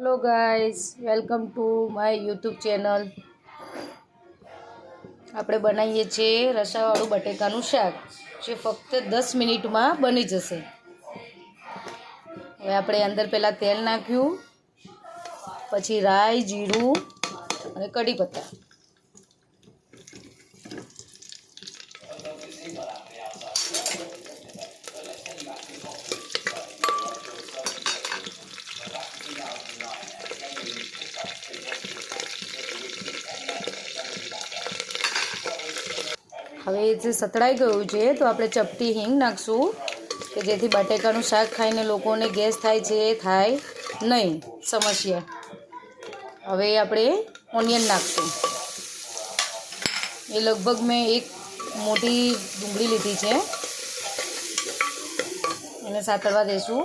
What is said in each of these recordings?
Hello guys, welcome to my YouTube channel. આપણે બનાવીએ છીએ રસાવાળું બટેકાનું શાક, જે ફક્ત 10 મિનિટમાં બની જશે। હવે આપણે અંદર પહેલાં તેલ નાખ્યું, પછી રાઈ, જીરું અને કઢી પત્તા। હવે જે સતળાઈ ગયું છે તો આપણે ચપટી હિંગ નાખશું, કે જેથી બટેકાનું શાક ખાઈને લોકોને ગેસ થાય છે એ થાય નહીં સમસ્યા। હવે આપણે ઓનિયન નાખશું। એ લગભગ મેં એક મોટી ડુંગળી લીધી છે, એને સાતળવા દઈશું।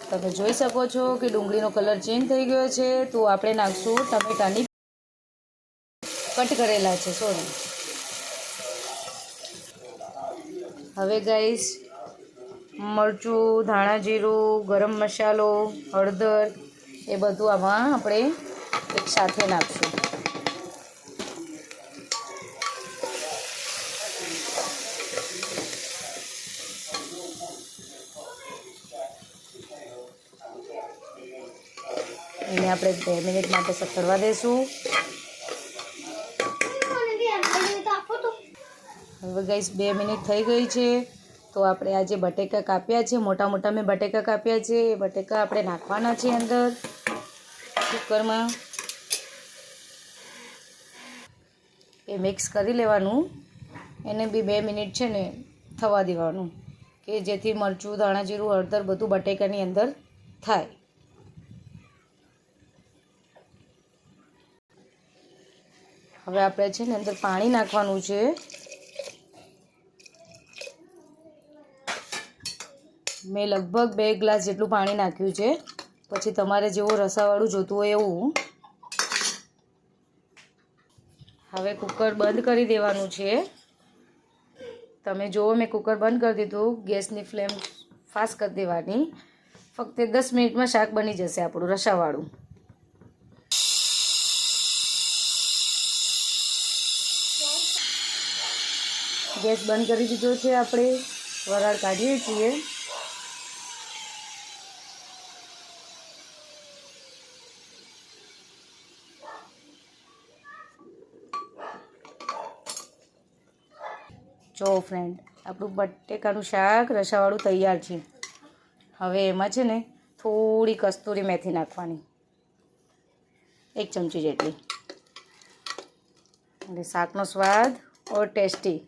તમે જોઈ શકો છો કે ડુંગળીનો કલર ચેન્જ થઈ ગયો છે, તો આપણે નાખશું ટમેટાની કટ કરેલા છે, સોરી। હવે ગાઈસ મરચું, ધાણા જીરું, ગરમ મસાલો, હળદર એ બધું આમાં આપણે એક સાથે નાખશું। એને આપણે 2 મિનિટ માટે સતળવા દઈશું। હવે ગાઈસ 2 મિનિટ થઈ ગઈ છે, તો આપણે આ જે બટેકા કાપ્યા છે, મોટા મોટા મેં બટેકા કાપ્યા છે, એ બટેકા આપણે નાખવાના છે અંદર કુકરમાં। એ મિક્સ કરી લેવાનું, એને બી 2 મિનિટ છે ને થવા દેવાનું, કે જેથી મરચું, ધાણા જીરું, હળદર બધું બટેકાની અંદર થાય। હવે આપણે છે ને અંદર પાણી નાખવાનું છે। મેં લગભગ 2 ગ્લાસ જેટલું પાણી નાખ્યું છે, પછી તમારે જેવું રસાવાળું જોતું હોય એવું। હવે કુકર બંધ કરી દેવાનું છે। તમે જુઓ, મેં કુકર બંધ કરી દીધું, ગેસની ફ્લેમ ફાસ્ટ કરી દેવાની। ફક્ત 10 મિનિટમાં શાક બની જશે આપણું રસાવાળું। ગેસ બંધ કરી દીધો છે, આપણે વરાળ કાઢીએ છીએ। જો ફ્રેન્ડ, આપણું બટેકાનું શાક રસાવાળું તૈયાર છે। હવે એમાં છે ને થોડી કસ્તુરી મેથી નાખવાની, 1 ચમચી જેટલી, એટલે શાકનો સ્વાદ ઓર ટેસ્ટી।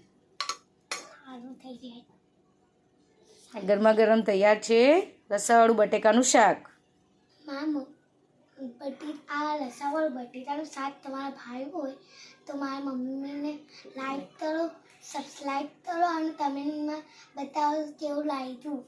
ગરમા ગરમ તૈયાર છે રસાવાળું બટેકાનું શાક। આ રસાવાળું બટેટાનું શાક તમારા ભાઈ હોય તો મારી મમ્મીને લાઈક કરો, સબસ્ક્રાઈબ કરો અને કમેન્ટમાં બતાવો કેવું લાગ્યું।